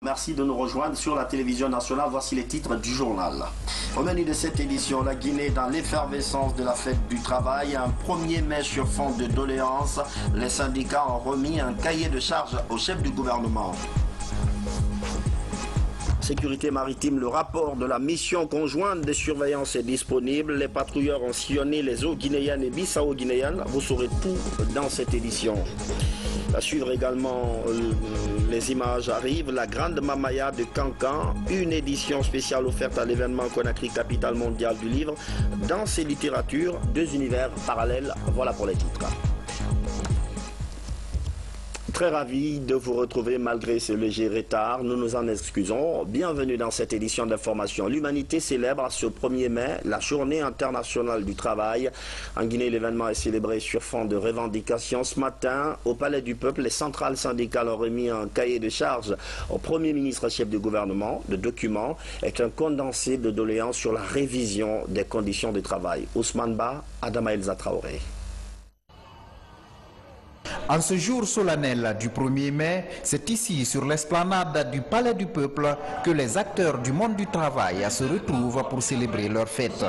Merci de nous rejoindre sur la télévision nationale. Voici les titres du journal. Au menu de cette édition, la Guinée dans l'effervescence de la fête du travail. Un 1er mai sur fond de doléances. Les syndicats ont remis un cahier de charges au chef du gouvernement. Sécurité maritime, le rapport de la mission conjointe de surveillance est disponible. Les patrouilleurs ont sillonné les eaux guinéennes et bissau-guinéennes. Vous saurez tout dans cette édition. À suivre également, les images arrivent. La Grande Mamaya de Cancan, une édition spéciale offerte à l'événement Conakry, capitale mondiale du livre. Danse et littérature, 2 univers parallèles. Voilà pour les titres. Très ravi de vous retrouver malgré ce léger retard. Nous nous en excusons. Bienvenue dans cette édition d'information. L'humanité célèbre ce 1er mai la journée internationale du travail. En Guinée, l'événement est célébré sur fond de revendications. Ce matin, au Palais du Peuple, les centrales syndicales ont remis un cahier de charges au Premier ministre chef du gouvernement. Le document est un condensé de doléances sur la révision des conditions de travail. Ousmane Ba, Adama Elza Traoré. En ce jour solennel du 1er mai, c'est ici, sur l'esplanade du Palais du Peuple, que les acteurs du monde du travail se retrouvent pour célébrer leur fête.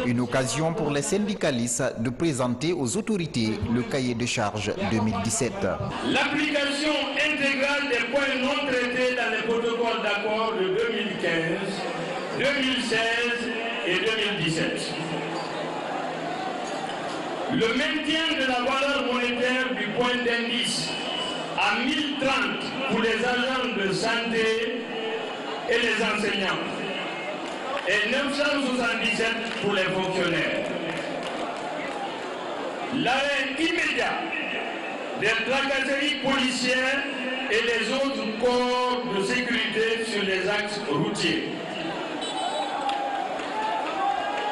Une occasion pour les syndicalistes de présenter aux autorités le cahier de charges 2017. L'application intégrale des points non traités dans les protocoles d'accord de 2015, 2016 et 2017. Le maintien de la valeur monétaire du point d'indice à 1030 pour les agents de santé et les enseignants et 977 pour les fonctionnaires. L'arrêt immédiat des tracasseries policières et les autres corps de sécurité sur les axes routiers.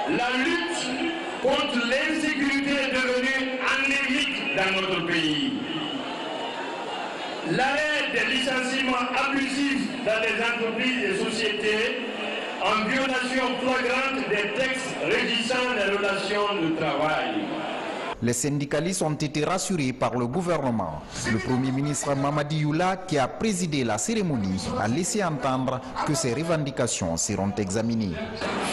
La lutte contre l'insécurité est devenue endémique dans notre pays. L'arrêt des licenciements abusifs dans les entreprises et sociétés en violation flagrante des textes régissant les relations de travail. Les syndicalistes ont été rassurés par le gouvernement. Le Premier ministre Mamadi Youla, qui a présidé la cérémonie, a laissé entendre que ces revendications seront examinées.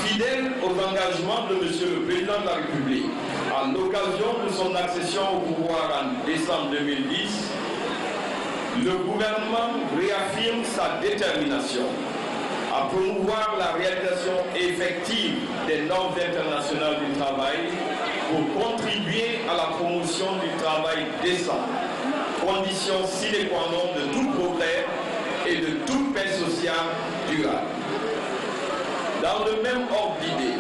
Fidèle aux engagements de M. le Président de la République, à l'occasion de son accession au pouvoir en décembre 2010, le gouvernement réaffirme sa détermination à promouvoir la réalisation effective des normes internationales du travail pour contribuer à la promotion du travail décent, condition sine qua non de tout progrès et de toute paix sociale durable. Dans le même ordre d'idée,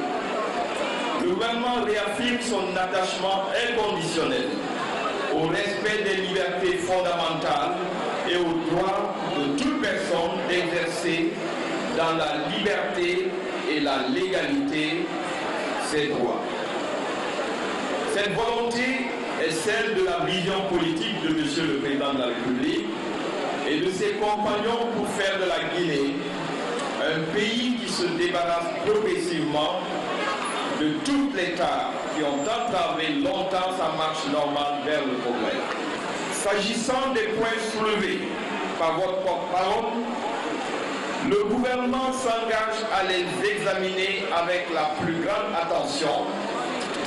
le gouvernement réaffirme son attachement inconditionnel au respect des libertés fondamentales et au droit de toute personne d'exercer dans la liberté et la légalité ses droits. Cette volonté est celle de la vision politique de M. le Président de la République et de ses compagnons pour faire de la Guinée un pays qui se débarrasse progressivement de toutes les tares qui ont entravé longtemps sa marche normale vers le progrès. S'agissant des points soulevés par votre porte-parole, le gouvernement s'engage à les examiner avec la plus grande attention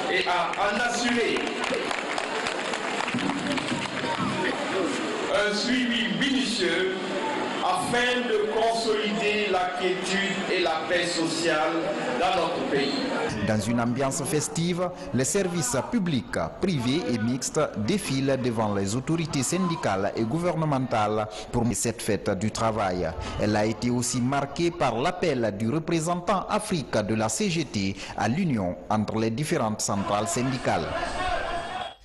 et à en assurer un suivi minutieux afin de consolider la quiétude et la paix sociale dans notre pays. Dans une ambiance festive, les services publics, privés et mixtes défilent devant les autorités syndicales et gouvernementales pour cette fête du travail. Elle a été aussi marquée par l'appel du représentant Afrique de la CGT à l'union entre les différentes centrales syndicales.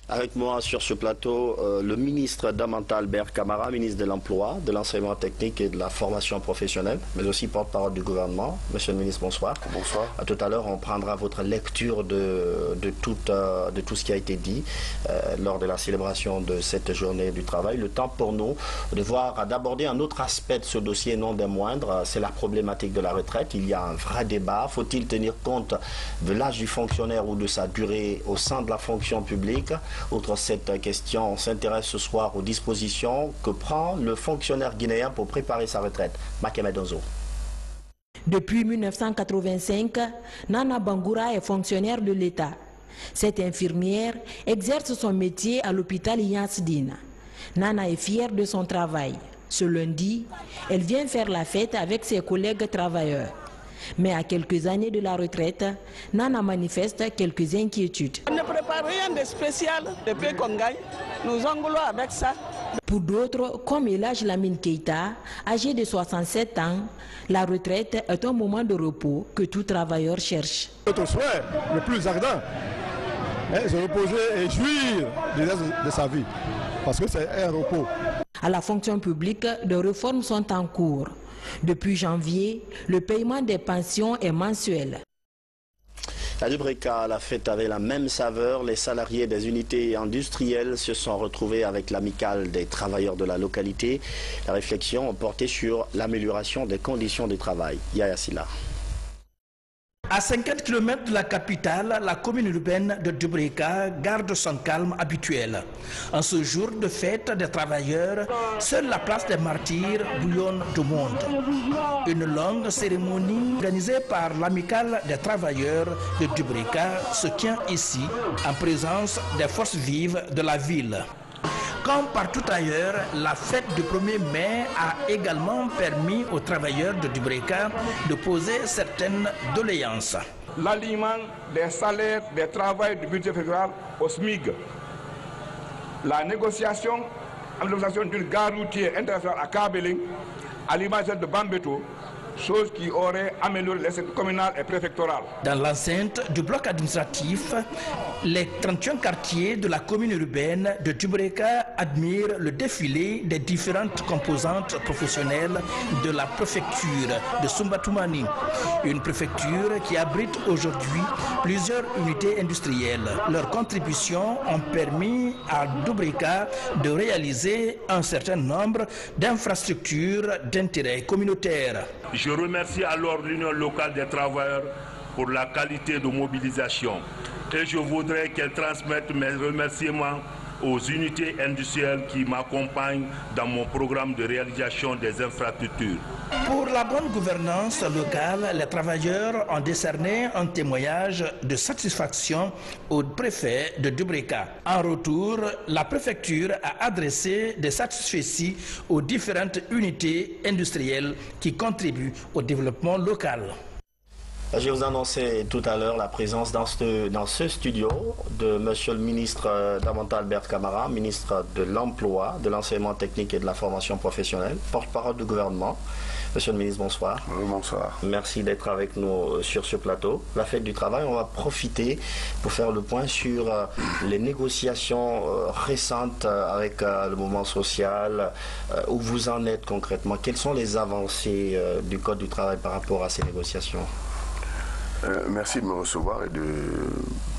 Avec moi sur ce plateau, le ministre Damanta Albert Camara, ministre de l'Emploi, de l'Enseignement technique et de la formation professionnelle, mais aussi porte-parole du gouvernement. Monsieur le ministre, bonsoir. Bonsoir. À tout à l'heure, on prendra votre lecture de tout ce qui a été dit lors de la célébration de cette journée du travail. Le temps pour nous d'aborder un autre aspect de ce dossier, non des moindres, c'est la problématique de la retraite. Il y a un vrai débat. Faut-il tenir compte de l'âge du fonctionnaire ou de sa durée au sein de la fonction publique? Outre cette question, on s'intéresse ce soir aux dispositions que prend le fonctionnaire guinéen pour préparer sa retraite. Makemed Onzo. Depuis 1985, Nana Bangoura est fonctionnaire de l'État. Cette infirmière exerce son métier à l'hôpital Yansdine. Nana est fière de son travail. Ce lundi, elle vient faire la fête avec ses collègues travailleurs. Mais à quelques années de la retraite, Nana manifeste quelques inquiétudes. On ne prépare rien de spécial depuis qu'on gagne. Nous jonglons avec ça. Pour d'autres, comme Elhadj Lamine Keïta, âgé de 67 ans, la retraite est un moment de repos que tout travailleur cherche. Notre souhait le plus ardent, se reposer et jouir de sa vie, parce que c'est un repos. À la fonction publique, des réformes sont en cours. Depuis janvier, le paiement des pensions est mensuel. À Dubreka, la fête avait la même saveur. Les salariés des unités industrielles se sont retrouvés avec l'amicale des travailleurs de la localité. La réflexion portait sur l'amélioration des conditions de travail. Yaya Silla. À 50 km de la capitale, la commune urbaine de Dubreka garde son calme habituel. En ce jour de fête des travailleurs, seule la place des martyrs bouillonne de monde. Une longue cérémonie organisée par l'amicale des travailleurs de Dubreka se tient ici, en présence des forces vives de la ville. Comme partout ailleurs, la fête du 1er mai a également permis aux travailleurs de Dubreka de poser certaines doléances. L'alignement des salaires des travailleurs du budget fédéral au SMIG, la négociation d'une gare routière internationale à Kabeling, à l'image de Bambeto, chose qui aurait amélioré les secteurs communales et préfectorales. Dans l'enceinte du bloc administratif, les 31 quartiers de la commune urbaine de Dubreka admirent le défilé des différentes composantes professionnelles de la préfecture de Sumbatoumani. Une préfecture qui abrite aujourd'hui plusieurs unités industrielles. Leurs contributions ont permis à Dubreka de réaliser un certain nombre d'infrastructures d'intérêt communautaire. Je remercie alors l'Union locale des travailleurs pour la qualité de mobilisation et je voudrais qu'elle transmette mes remerciements aux unités industrielles qui m'accompagnent dans mon programme de réalisation des infrastructures. Pour la bonne gouvernance locale, les travailleurs ont décerné un témoignage de satisfaction au préfet de Dubreka. En retour, la préfecture a adressé des satisfecits aux différentes unités industrielles qui contribuent au développement local. Je vous annonçais tout à l'heure la présence dans ce studio de Monsieur le ministre Damanta Albert Camara, ministre de l'Emploi, de l'Enseignement technique et de la formation professionnelle, porte-parole du gouvernement. Monsieur le ministre, bonsoir. Bonsoir. Merci d'être avec nous sur ce plateau. La fête du travail, on va profiter pour faire le point sur les négociations récentes avec le mouvement social, où vous en êtes concrètement. Quelles sont les avancées du Code du travail par rapport à ces négociations ? Merci de me recevoir et de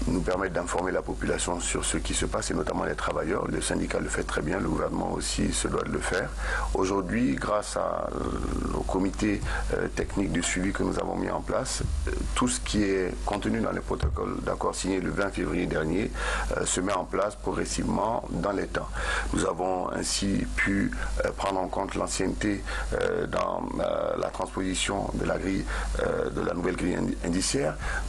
nous permettre d'informer la population sur ce qui se passe, et notamment les travailleurs. Le syndicat le fait très bien, le gouvernement aussi se doit de le faire. Aujourd'hui, grâce au comité technique de suivi que nous avons mis en place, tout ce qui est contenu dans les protocoles d'accord signés le 20 février dernier se met en place progressivement dans les temps. Nous avons ainsi pu prendre en compte l'ancienneté dans la transposition de la grille, de la nouvelle grille indiciaire.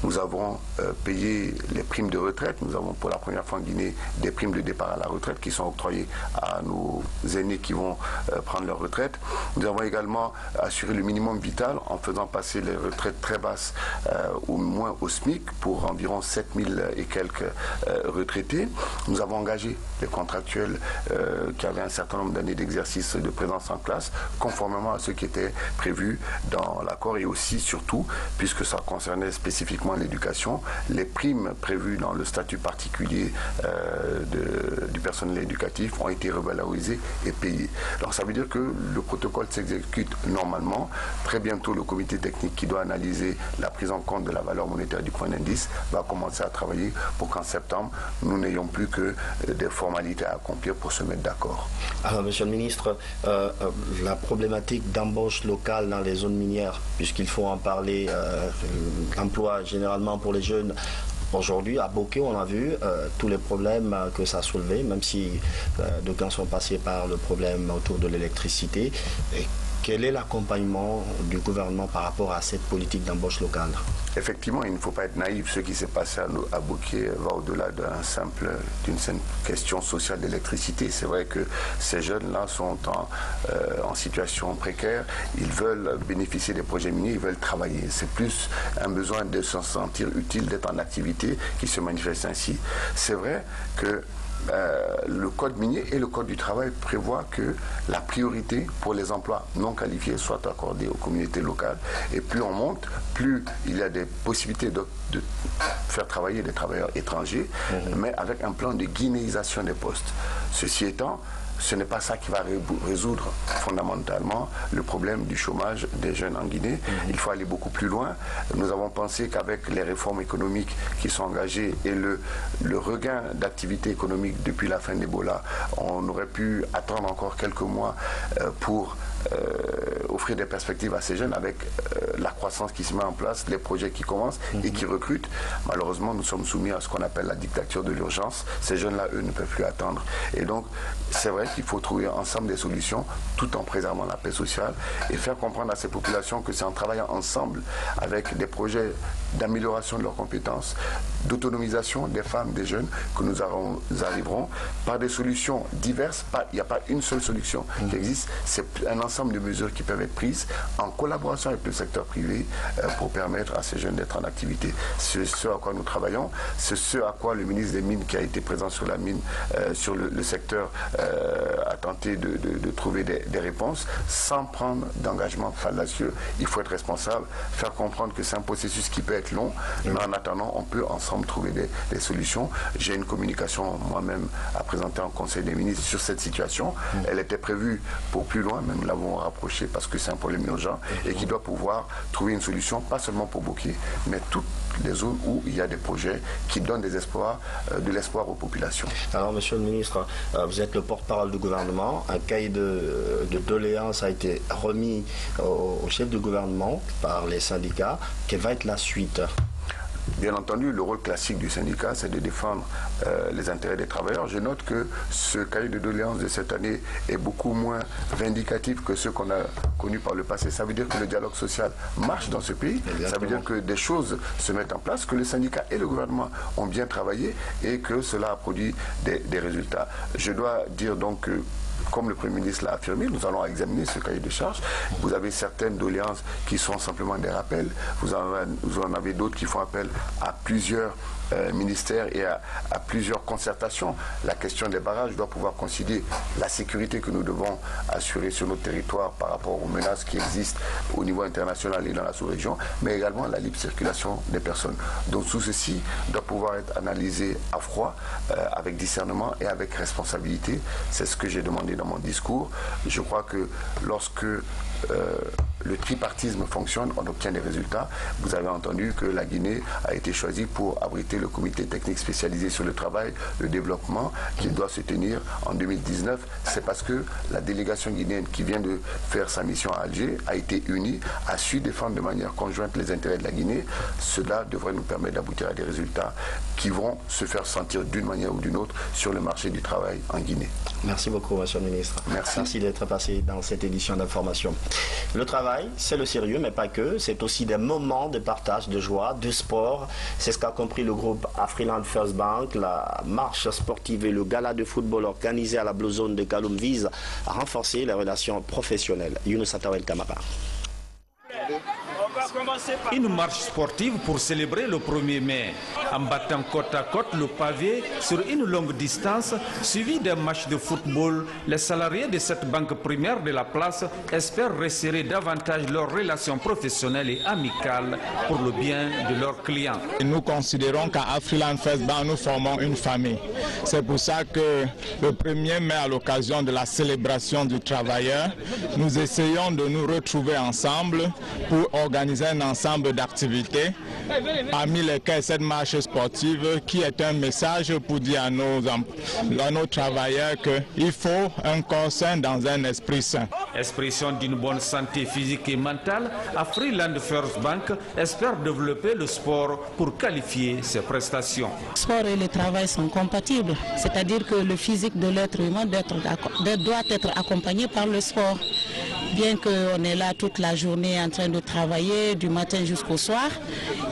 Nous avons payé les primes de retraite. Nous avons pour la première fois en Guinée des primes de départ à la retraite qui sont octroyées à nos aînés qui vont prendre leur retraite. Nous avons également assuré le minimum vital en faisant passer les retraites très basses au moins au SMIC pour environ 7000 et quelques retraités. Nous avons engagé les contractuels qui avaient un certain nombre d'années d'exercice de présence en classe conformément à ce qui était prévu dans l'accord, et aussi surtout, puisque ça concernait spécifiquement l'éducation, les primes prévues dans le statut particulier du personnel éducatif ont été revalorisées et payées. Donc ça veut dire que le protocole s'exécute normalement. Très bientôt, le comité technique qui doit analyser la prise en compte de la valeur monétaire du point d'indice va commencer à travailler pour qu'en septembre, nous n'ayons plus que des formalités à accomplir pour se mettre d'accord. Alors, monsieur le ministre, la problématique d'embauche locale dans les zones minières, puisqu'il faut en parler, l'emploi généralement pour les jeunes Aujourd'hui, à Bokeh, on a vu tous les problèmes que ça a soulevé, même si d'aucuns sont passés par le problème autour de l'électricité. Quel est l'accompagnement du gouvernement par rapport à cette politique d'embauche locale? Effectivement, il ne faut pas être naïf. Ce qui s'est passé à Bokeh va au-delà d'une simple question sociale d'électricité. C'est vrai que ces jeunes-là sont en situation précaire. Ils veulent bénéficier des projets miniers, ils veulent travailler. C'est plus un besoin de se sentir utile, d'être en activité qui se manifeste ainsi. C'est vrai que le code minier et le code du travail prévoient que la priorité pour les emplois non qualifiés soit accordée aux communautés locales. Et plus on monte, plus il y a des possibilités de faire travailler des travailleurs étrangers, mais avec un plan de guinéisation des postes. Ceci étant, ce n'est pas ça qui va résoudre fondamentalement le problème du chômage des jeunes en Guinée. Il faut aller beaucoup plus loin. Nous avons pensé qu'avec les réformes économiques qui sont engagées et le regain d'activité économique depuis la fin d'Ebola, on aurait pu attendre encore quelques mois pour offrir des perspectives à ces jeunes avec la croissance qui se met en place, les projets qui commencent et qui recrutent. Malheureusement, nous sommes soumis à ce qu'on appelle la dictature de l'urgence. Ces jeunes-là, eux, ne peuvent plus attendre. Et donc, c'est vrai qu'il faut trouver ensemble des solutions tout en préservant la paix sociale et faire comprendre à ces populations que c'est en travaillant ensemble avec des projets d'amélioration de leurs compétences, d'autonomisation des femmes, des jeunes, que nous arriverons par des solutions diverses. Il n'y a pas une seule solution qui existe, c'est un ensemble de mesures qui peuvent être prises en collaboration avec le secteur privé pour permettre à ces jeunes d'être en activité. C'est ce à quoi nous travaillons, c'est ce à quoi le ministre des Mines qui a été présent sur la mine, sur le secteur, a tenté de trouver des réponses sans prendre d'engagement fallacieux. Il faut être responsable, faire comprendre que c'est un processus qui peut être long, mais en attendant, on peut ensemble trouver des solutions. J'ai une communication moi-même à présenter en Conseil des ministres sur cette situation. Elle était prévue pour plus loin, mais nous l'avons rapprochée parce que c'est un problème urgent et qui doit pouvoir trouver une solution, pas seulement pour Bokeh, mais toutes les zones où il y a des projets qui donnent de l'espoir aux populations. Alors, Monsieur le ministre, vous êtes le porte-parole du gouvernement. Un cahier de doléances a été remis au chef du gouvernement par les syndicats. Quelle va être la suite? Bien entendu, le rôle classique du syndicat, c'est de défendre les intérêts des travailleurs. Je note que ce cahier de doléances de cette année est beaucoup moins vindicatif que ceux qu'on a connus par le passé. Ça veut dire que le dialogue social marche dans ce pays. Exactement. Ça veut dire que des choses se mettent en place, que le syndicat et le gouvernement ont bien travaillé et que cela a produit des résultats. Je dois dire donc que, comme le Premier ministre l'a affirmé, nous allons examiner ce cahier de charges. Vous avez certaines doléances qui sont simplement des rappels. Vous en avez d'autres qui font appel à plusieurs ministères et à plusieurs concertations. La question des barrages doit pouvoir concilier la sécurité que nous devons assurer sur notre territoire par rapport aux menaces qui existent au niveau international et dans la sous-région, mais également la libre circulation des personnes. Donc tout ceci doit pouvoir être analysé à froid, avec discernement et avec responsabilité. C'est ce que j'ai demandé dans mon discours. Je crois que lorsque le tripartisme fonctionne, on obtient des résultats. Vous avez entendu que la Guinée a été choisie pour abriter le comité technique spécialisé sur le travail, le développement, qui doit se tenir en 2019. C'est parce que la délégation guinéenne qui vient de faire sa mission à Alger a été unie, a su défendre de manière conjointe les intérêts de la Guinée. Cela devrait nous permettre d'aboutir à des résultats qui vont se faire sentir d'une manière ou d'une autre sur le marché du travail en Guinée. Merci beaucoup, Monsieur le ministre. Merci d'être passé dans cette édition d'information. Le travail, c'est le sérieux, mais pas que. C'est aussi des moments de partage, de joie, de sport. C'est ce qu'a compris le groupe Afriland First Bank. La marche sportive et le gala de football organisé à la Blue Zone de Kaloum vise à renforcer les relations professionnelles. Younous Atawel Kamara. Une marche sportive pour célébrer le 1er mai. En battant côte à côte le pavé sur une longue distance, suivi d'un match de football, les salariés de cette banque primaire de la place espèrent resserrer davantage leurs relations professionnelles et amicales pour le bien de leurs clients. Nous considérons qu'à Afriland First Bank, nous formons une famille. C'est pour ça que le 1er mai, à l'occasion de la célébration du travailleur, nous essayons de nous retrouver ensemble pour organiser un ensemble d'activités, parmi lesquelles cette marche sportive qui est un message pour dire à nos travailleurs qu'il faut un corps sain dans un esprit sain. Expression d'une bonne santé physique et mentale, Afriland First Bank espère développer le sport pour qualifier ses prestations. Le sport et le travail sont compatibles, c'est-à-dire que le physique de l'être humain doit être accompagné par le sport. Bien qu'on est là toute la journée en train de travailler du matin jusqu'au soir,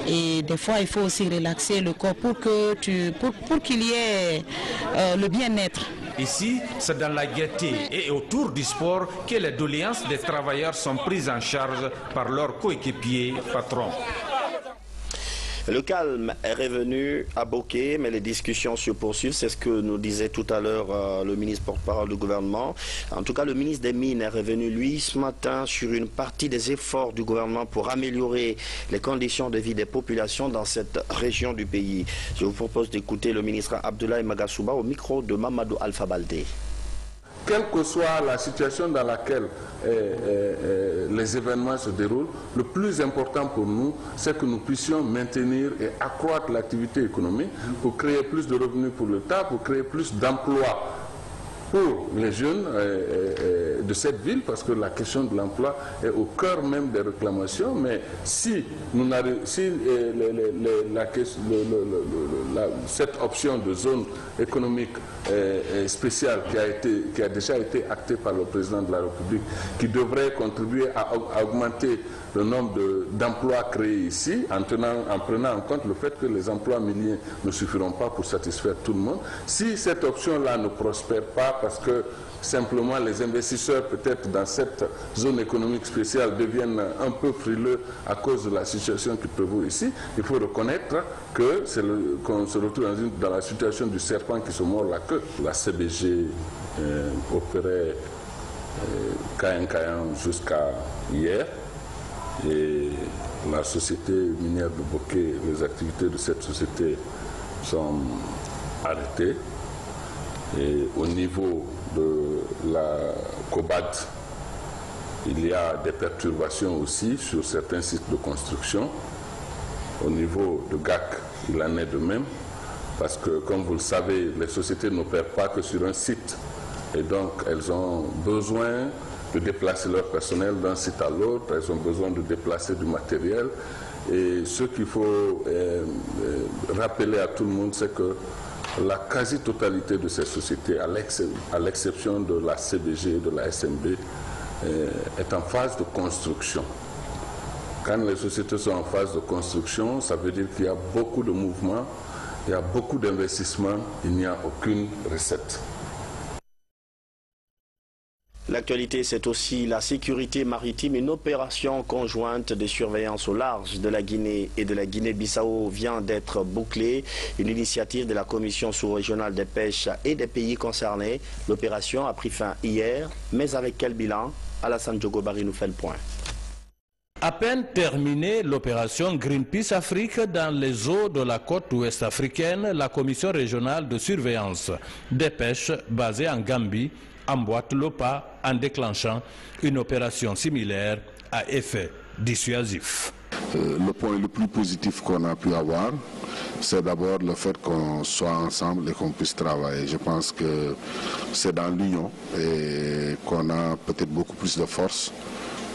et des fois il faut aussi relaxer le corps pour qu'il y ait le bien-être. Ici, c'est dans la gaieté et autour du sport que les doléances des travailleurs sont prises en charge par leurs coéquipiers patrons. Le calme est revenu à Bokeh, mais les discussions se poursuivent. C'est ce que nous disait tout à l'heure le ministre porte-parole du gouvernement. En tout cas, le ministre des Mines est revenu, lui, ce matin, sur une partie des efforts du gouvernement pour améliorer les conditions de vie des populations dans cette région du pays. Je vous propose d'écouter le ministre Abdoulaye Magasouba au micro de Mamadou Alpha Baldé. Quelle que soit la situation dans laquelle les événements se déroulent, le plus important pour nous, c'est que nous puissions maintenir et accroître l'activité économique pour créer plus de revenus pour l'État, pour créer plus d'emplois pour les jeunes de cette ville, parce que la question de l'emploi est au cœur même des réclamations. Mais si cette option de zone économique spéciale qui a déjà été actée par le président de la République, qui devrait contribuer à augmenter le nombre d'emplois créés ici, en prenant en compte le fait que les emplois miniers ne suffiront pas pour satisfaire tout le monde, si cette option-là ne prospère pas, parce que simplement les investisseurs peut-être dans cette zone économique spéciale deviennent un peu frileux à cause de la situation qui prévaut ici, il faut reconnaître qu'on se retrouve dans la situation du serpent qui se mord la queue. La CBG opérait Kayan jusqu'à hier, et la société minière de Bokeh, les activités de cette société sont arrêtées. Et au niveau de la COBAD, il y a des perturbations aussi sur certains sites de construction. Au niveau de GAC, il en est de même, parce que, comme vous le savez, les sociétés n'opèrent pas que sur un site. Et donc, elles ont besoin de déplacer leur personnel d'un site à l'autre, elles ont besoin de déplacer du matériel. Et ce qu'il faut rappeler à tout le monde, c'est que la quasi-totalité de ces sociétés, à l'exception de la CBG et de la SMB, est en phase de construction. Quand les sociétés sont en phase de construction, ça veut dire qu'il y a beaucoup de mouvements, il y a beaucoup d'investissements, il n'y a aucune recette. L'actualité, c'est aussi la sécurité maritime. Une opération conjointe de surveillance au large de la Guinée et de la Guinée-Bissau vient d'être bouclée. Une initiative de la Commission sous-régionale des pêches et des pays concernés. L'opération a pris fin hier, mais avec quel bilan? Alassane Djogobari nous fait le point. À peine terminée l'opération Greenpeace Afrique dans les eaux de la côte ouest africaine, la Commission régionale de surveillance des pêches basée en Gambie emboîte le pas en déclenchant une opération similaire à effet dissuasif. Le point le plus positif qu'on a pu avoir, c'est d'abord le fait qu'on soit ensemble et qu'on puisse travailler. Je pense que c'est dans l'union et qu'on a peut-être beaucoup plus de force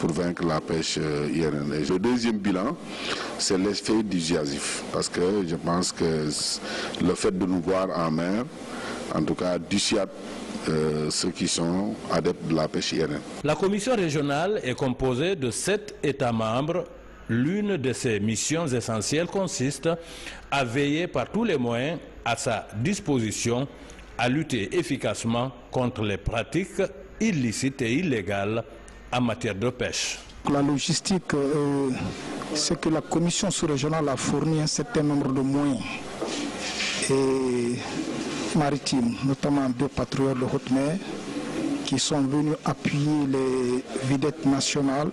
pour vaincre la pêche IRN. Et le deuxième bilan, c'est l'effet dissuasif, parce que je pense que le fait de nous voir en mer, en tout cas, dissuade ceux qui sont adeptes de la pêche IRN. La commission régionale est composée de 7 États membres. L'une de ses missions essentielles consiste à veiller par tous les moyens à sa disposition à lutter efficacement contre les pratiques illicites et illégales en matière de pêche. La logistique, c'est que la commission sous-régionale a fourni un certain nombre de moyens maritimes, notamment 2 patrouilleurs de haute mer qui sont venus appuyer les vedettes nationales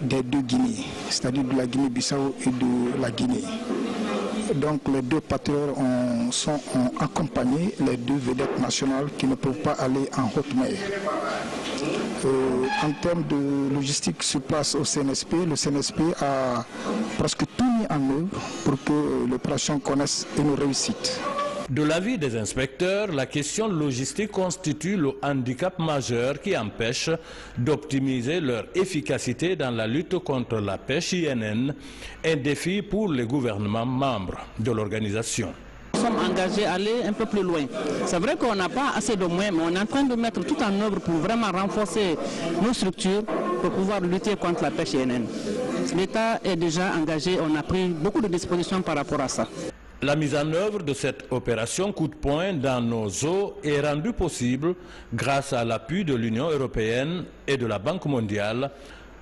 des 2 Guinées, c'est-à-dire de la Guinée-Bissau et de la Guinée. Donc les deux patriotes ont accompagné les deux vedettes nationales qui ne peuvent pas aller en haute mer. En termes de logistique sur place au CNSP, le CNSP a presque tout mis en œuvre pour que l'opération connaisse une réussite. De l'avis des inspecteurs, la question logistique constitue le handicap majeur qui empêche d'optimiser leur efficacité dans la lutte contre la pêche INN, un défi pour les gouvernements membres de l'organisation. Nous sommes engagés à aller un peu plus loin. C'est vrai qu'on n'a pas assez de moyens, mais on est en train de mettre tout en œuvre pour vraiment renforcer nos structures pour pouvoir lutter contre la pêche INN. L'État est déjà engagé, on a pris beaucoup de dispositions par rapport à ça. La mise en œuvre de cette opération coup de poing dans nos eaux est rendue possible grâce à l'appui de l'Union européenne et de la Banque mondiale,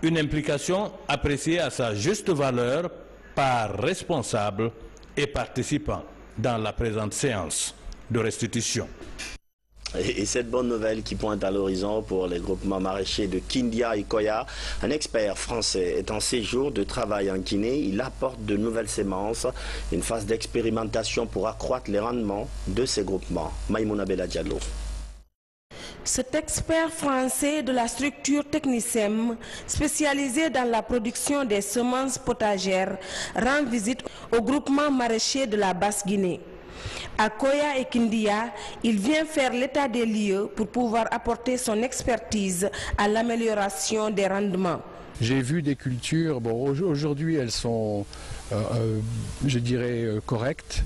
une implication appréciée à sa juste valeur par responsables et participants dans la présente séance de restitution. Et cette bonne nouvelle qui pointe à l'horizon pour les groupements maraîchers de Kindia et Koya, un expert français est en séjour de travail en Guinée. Il apporte de nouvelles semences, une phase d'expérimentation pour accroître les rendements de ces groupements. Maïmouna Bella Diallo. Cet expert français de la structure Technisem, spécialisé dans la production des semences potagères, rend visite au groupement maraîcher de la Basse-Guinée. À Koya et Kindia, il vient faire l'état des lieux pour pouvoir apporter son expertise à l'amélioration des rendements. J'ai vu des cultures, bon, aujourd'hui elles sont, je dirais, correctes,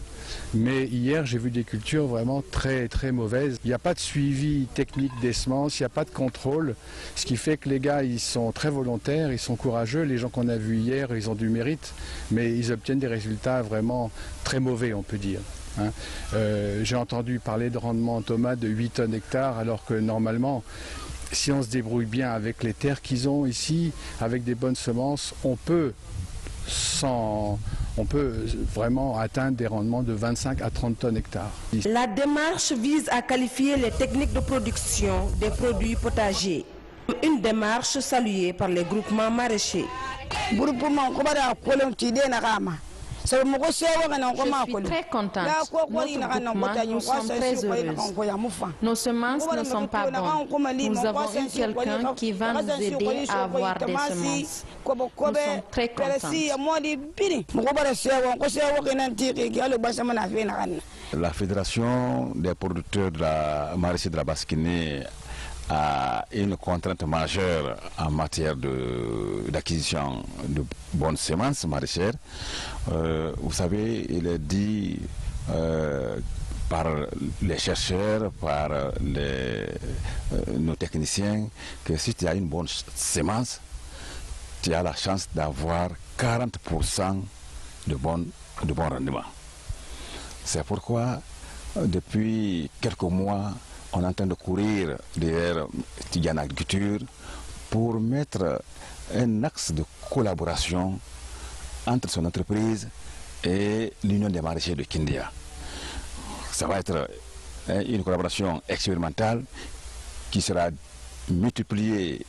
mais hier j'ai vu des cultures vraiment très très mauvaises. Il n'y a pas de suivi technique des semences, il n'y a pas de contrôle, ce qui fait que les gars ils sont très volontaires, ils sont courageux. Les gens qu'on a vus hier, ils ont du mérite, mais ils obtiennent des résultats vraiment très mauvais, on peut dire. J'ai entendu parler de rendement en tomates de 8 tonnes hectares, alors que normalement, si on se débrouille bien avec les terres qu'ils ont ici, avec des bonnes semences, on peut vraiment atteindre des rendements de 25 à 30 tonnes hectares. La démarche vise à qualifier les techniques de production des produits potagers. Une démarche saluée par les groupements maraîchers. Je suis très contente. Notre groupement, nous sommes très heureuses. Nos semences ne sont pas bonnes. Nous avons eu quelqu'un qui va nous aider à avoir des semences. Nous sommes très contents. La Fédération des producteurs de la maraîchers de la Basse-Guinée a une contrainte majeure en matière d'acquisition de bonnes semences maraîchères. Vous savez, il est dit par les chercheurs, par nos techniciens, que si tu as une bonne semence, tu as la chance d'avoir 40% de bons rendements. C'est pourquoi, depuis quelques mois, on est en train de courir derrière Tidiane Agriculture pour mettre un axe de collaboration entre son entreprise et l'Union des maraîchers de Kindia. Ça va être une collaboration expérimentale qui sera multipliée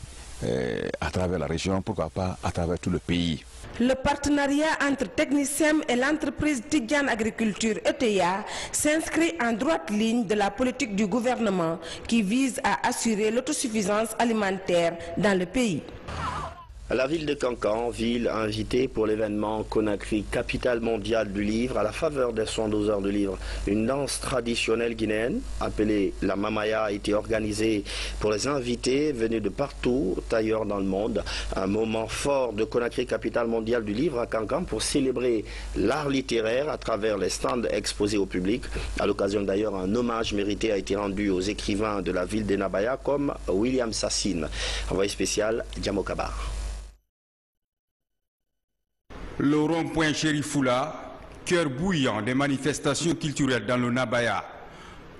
à travers la région, pourquoi pas à travers tout le pays. Le partenariat entre Technisem et l'entreprise Tidiane Agriculture ETIA s'inscrit en droite ligne de la politique du gouvernement qui vise à assurer l'autosuffisance alimentaire dans le pays. La ville de Kankan, ville invitée pour l'événement Conakry, capitale mondiale du livre, à la faveur des 112 heures de livre. Une danse traditionnelle guinéenne, appelée la Mamaya, a été organisée pour les invités venus de partout ailleurs dans le monde. Un moment fort de Conakry, capitale mondiale du livre à Kankan, pour célébrer l'art littéraire à travers les stands exposés au public. À l'occasion d'ailleurs, un hommage mérité a été rendu aux écrivains de la ville d'Enabaya comme William Sassine. Envoyé spécial, Diamo Kabar. Le rond-point Chérifoula, cœur bouillant des manifestations culturelles dans le Nabaya.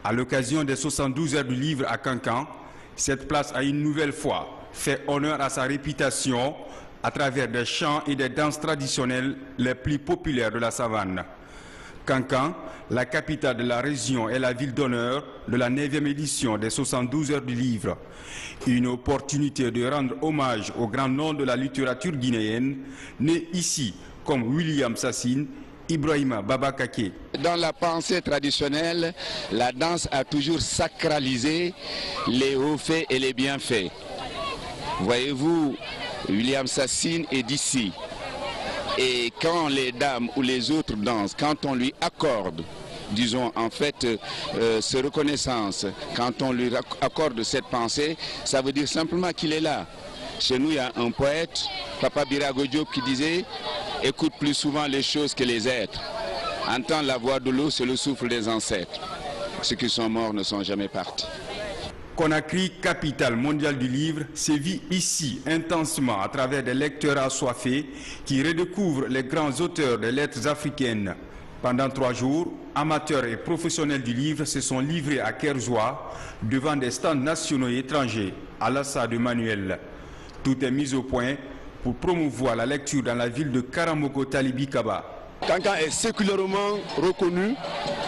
À l'occasion des 72 heures du livre à Kankan, cette place a une nouvelle fois fait honneur à sa réputation à travers des chants et des danses traditionnelles les plus populaires de la savane. Kankan, la capitale de la région, est la ville d'honneur de la 9e édition des 72 heures du livre. Une opportunité de rendre hommage au grand nom de la littérature guinéenne, né ici comme William Sassine, Ibrahima Babakake. Dans la pensée traditionnelle, la danse a toujours sacralisé les hauts faits et les bienfaits. Voyez-vous, William Sassine est d'ici. Et quand les dames ou les autres dansent, quand on lui accorde, disons en fait, cette reconnaissance, quand on lui accorde cette pensée, ça veut dire simplement qu'il est là. Chez nous, il y a un poète, Papa Birago Diop, qui disait « Écoute plus souvent les choses que les êtres. Entends la voix de l'eau, c'est le souffle des ancêtres. Ceux qui sont morts ne sont jamais partis. » Conakry, capitale mondiale du livre, sévit ici intensement à travers des lecteurs assoiffés qui redécouvrent les grands auteurs des lettres africaines. Pendant 3 jours, amateurs et professionnels du livre se sont livrés à Kerzoua devant des stands nationaux et étrangers à l'assa de Manuel. Tout est mis au point pour promouvoir la lecture dans la ville de Karamoko Talibi Kaba. Kankan est séculairement reconnu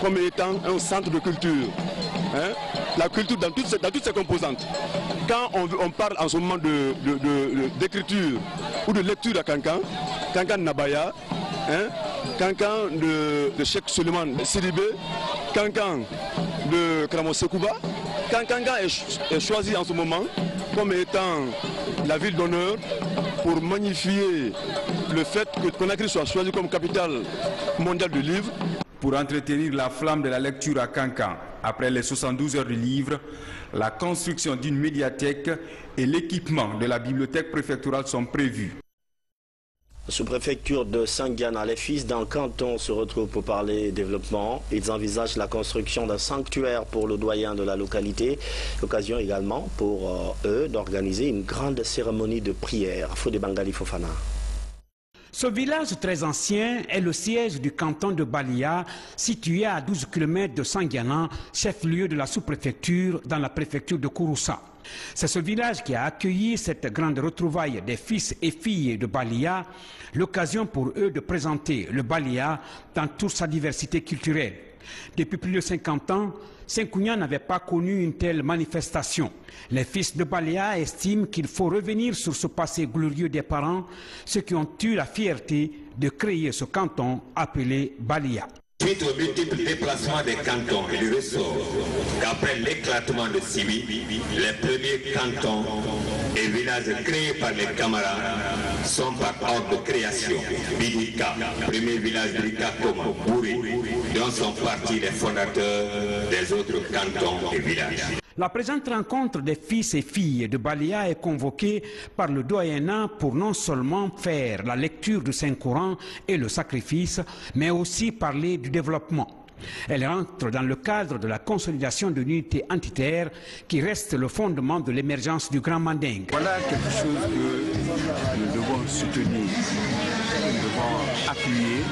comme étant un centre de culture. La culture dans toutes ses composantes. Quand on parle en ce moment d'écriture ou de lecture à Kankan, Kankan Nabaya, Kankan de Cheikh Suleiman Sidibé, Kankan de Kramo Sekouba, Kankan est choisi en ce moment comme étant la ville d'honneur pour magnifier le fait que Conakry soit choisi comme capitale mondiale du livre. Pour entretenir la flamme de la lecture à Kankan, après les 72 heures du livre, la construction d'une médiathèque et l'équipement de la bibliothèque préfectorale sont prévus. Sous-préfecture de Sangiana, les fils d'un canton se retrouvent pour parler développement. Ils envisagent la construction d'un sanctuaire pour le doyen de la localité. L'occasion également pour eux d'organiser une grande cérémonie de prière. Fodé Bangali Fofana. Ce village très ancien est le siège du canton de Balia, situé à 12 km de Sangiana, chef-lieu de la sous-préfecture dans la préfecture de Kouroussa. C'est ce village qui a accueilli cette grande retrouvaille des fils et filles de Balia, l'occasion pour eux de présenter le Balia dans toute sa diversité culturelle. Depuis plus de 50 ans, Senkounia n'avait pas connu une telle manifestation. Les fils de Balia estiment qu'il faut revenir sur ce passé glorieux des parents, ceux qui ont eu la fierté de créer ce canton appelé Balia. Suite aux multiples déplacements des cantons, il ressort qu'après l'éclatement de Sibi, les premiers cantons et villages créés par les camarades sont par ordre de création. Bidika, premier village d'Ika comme Bouré, dont sont partis les fondateurs des autres cantons et villages. La présente rencontre des fils et filles de Balia est convoquée par le doyenat pour non seulement faire la lecture du Saint-Coran et le sacrifice, mais aussi parler du développement. Elle entre dans le cadre de la consolidation de l'unité entitaire qui reste le fondement de l'émergence du Grand Mandingue. Voilà quelque chose que nous devons soutenir, nous devons appuyer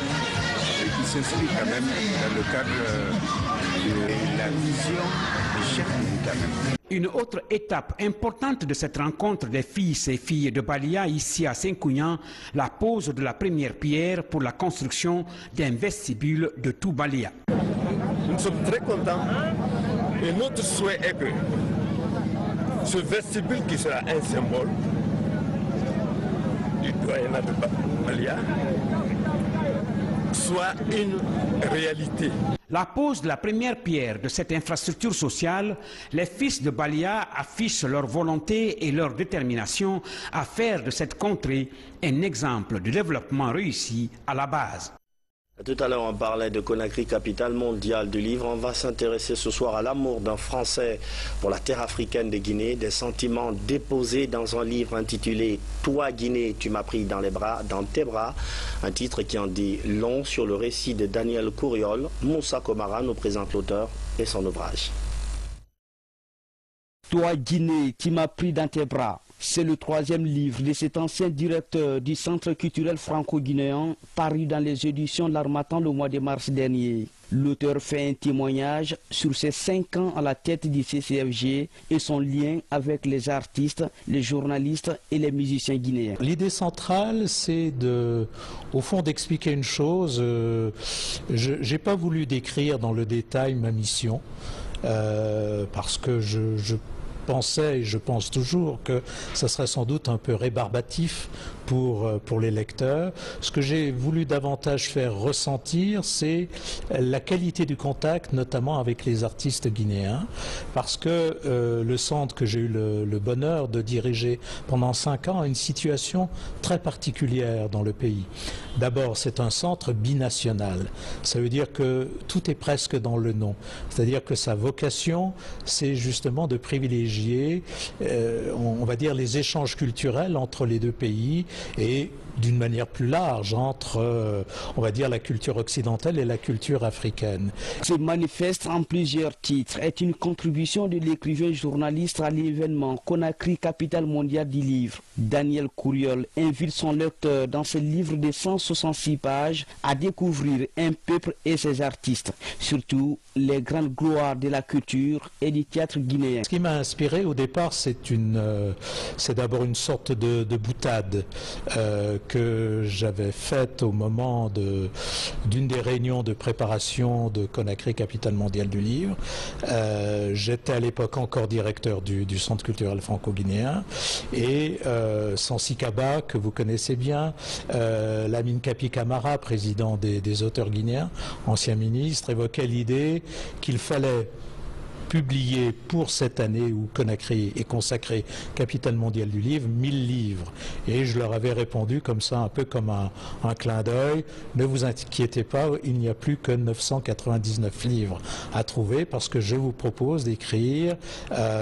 et qui s'inscrit quand même dans le cadre de la vision du chef de l'État. Une autre étape importante de cette rencontre des fils et filles de Balia ici à Senkounia, la pose de la première pierre pour la construction d'un vestibule de tout Balia. Nous sommes très contents et notre souhait est que ce vestibule qui sera un symbole du doyenat de Balia soit une réalité. La pose de la première pierre de cette infrastructure sociale, les fils de Balia affichent leur volonté et leur détermination à faire de cette contrée un exemple de développement réussi à la base. Tout à l'heure, on parlait de Conakry, capitale mondiale du livre. On va s'intéresser ce soir à l'amour d'un Français pour la terre africaine de Guinée, des sentiments déposés dans un livre intitulé « Toi, Guinée, tu m'as pris dans tes bras », un titre qui en dit long sur le récit de Daniel Kouriol. Moussa Komara nous présente l'auteur et son ouvrage. « Toi, Guinée, tu m'as pris dans tes bras ». C'est le 3e livre de cet ancien directeur du Centre culturel franco-guinéen paru dans les éditions de l'Harmattan le mois de mars dernier. L'auteur fait un témoignage sur ses 5 ans à la tête du CCFG et son lien avec les artistes, les journalistes et les musiciens guinéens. L'idée centrale, c'est au fond d'expliquer une chose. Je n'ai pas voulu décrire dans le détail ma mission parce que je pensais et je pense toujours que ça serait sans doute un peu rébarbatif pour les lecteurs. Ce que j'ai voulu davantage faire ressentir, c'est la qualité du contact, notamment avec les artistes guinéens, parce que le centre que j'ai eu le bonheur de diriger pendant 5 ans a une situation très particulière dans le pays. D'abord, c'est un centre binational. Ça veut dire que tout est presque dans le nom. C'est-à-dire que sa vocation, c'est justement de privilégier, on va dire, les échanges culturels entre les deux pays et d'une manière plus large entre, on va dire, la culture occidentale et la culture africaine. Ce manifeste en plusieurs titres est une contribution de l'écrivain journaliste à l'événement Conakry, capitale mondiale du livre. Daniel Kouriol invite son lecteur dans ce livre de 166 pages à découvrir un peuple et ses artistes, surtout les grandes gloires de la culture et du théâtre guinéen. Ce qui m'a inspiré au départ, c'est d'abord une sorte de boutade que j'avais faite au moment d'une des réunions de préparation de Conakry, capitale mondiale du livre. J'étais à l'époque encore directeur du Centre culturel franco-guinéen et Sansi Kaba, que vous connaissez bien, Lamine Kapi Camara, président des auteurs guinéens, ancien ministre, évoquait l'idée qu'il fallait publié pour cette année où Conakry est consacré capitale mondiale du livre, 1000 livres. Et je leur avais répondu comme ça, un peu comme un clin d'œil, ne vous inquiétez pas, il n'y a plus que 999 livres à trouver parce que je vous propose d'écrire,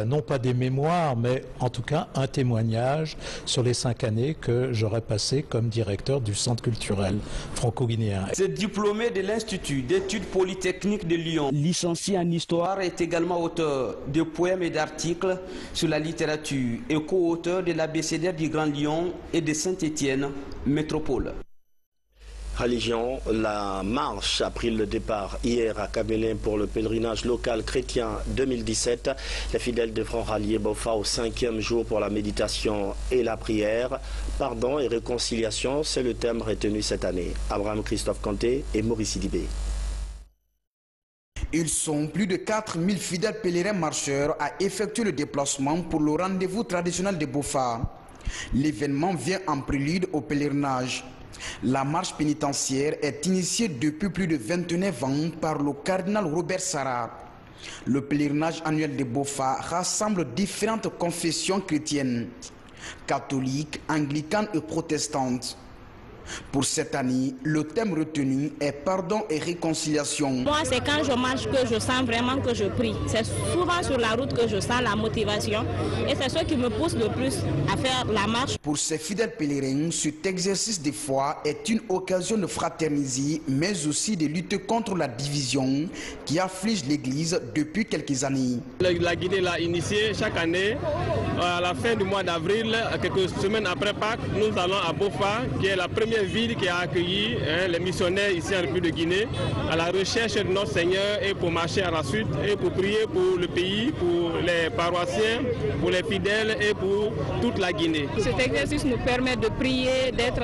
non pas des mémoires, mais en tout cas un témoignage sur les 5 années que j'aurais passé comme directeur du Centre culturel franco-guinéen. Ce diplômé de l'Institut d'études polytechniques de Lyon, licencié en histoire, est également auteur de poèmes et d'articles sur la littérature et co-auteur de l'abécédaire du Grand Lyon et de Saint-Étienne, métropole. Religion, la marche a pris le départ hier à Kabelin pour le pèlerinage local chrétien 2017. Les fidèles devront rallier Bofa au 5e jour pour la méditation et la prière. Pardon et réconciliation, c'est le thème retenu cette année. Abraham Christophe Kanté et Maurice Sidibé. Ils sont plus de 4000 fidèles pèlerins marcheurs à effectuer le déplacement pour le rendez-vous traditionnel de Bofa. L'événement vient en prélude au pèlerinage. La marche pénitentiaire est initiée depuis plus de 29 ans par le cardinal Robert Sarrat. Le pèlerinage annuel de Bofa rassemble différentes confessions chrétiennes, catholiques, anglicanes et protestantes. Pour cette année, le thème retenu est pardon et réconciliation. Moi, c'est quand je marche que je sens vraiment que je prie. C'est souvent sur la route que je sens la motivation et c'est ce qui me pousse le plus à faire la marche. Pour ces fidèles pèlerins, cet exercice de foi est une occasion de fraterniser, mais aussi de lutter contre la division qui afflige l'Église depuis quelques années. La Guinée l'a initié chaque année. À la fin du mois d'avril, quelques semaines après Pâques, nous allons à Bofa, qui est la première ville qui a accueilli les missionnaires ici en République de Guinée à la recherche de notre Seigneur et pour marcher à la suite et pour prier pour le pays, pour les paroissiens, pour les fidèles et pour toute la Guinée. Cet exercice nous permet de prier, d'être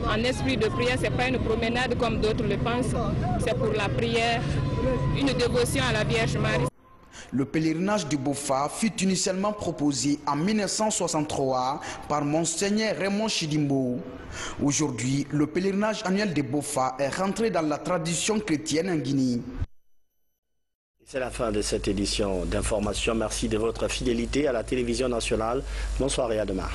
en esprit de prière. Ce n'est pas une promenade comme d'autres le pensent, c'est pour la prière, une dévotion à la Vierge Marie. Le pèlerinage du Bofa fut initialement proposé en 1963 par Monseigneur Raymond Chidimbo. Aujourd'hui, le pèlerinage annuel de Bofa est rentré dans la tradition chrétienne en Guinée. C'est la fin de cette édition d'information. Merci de votre fidélité à la télévision nationale. Bonsoir et à demain.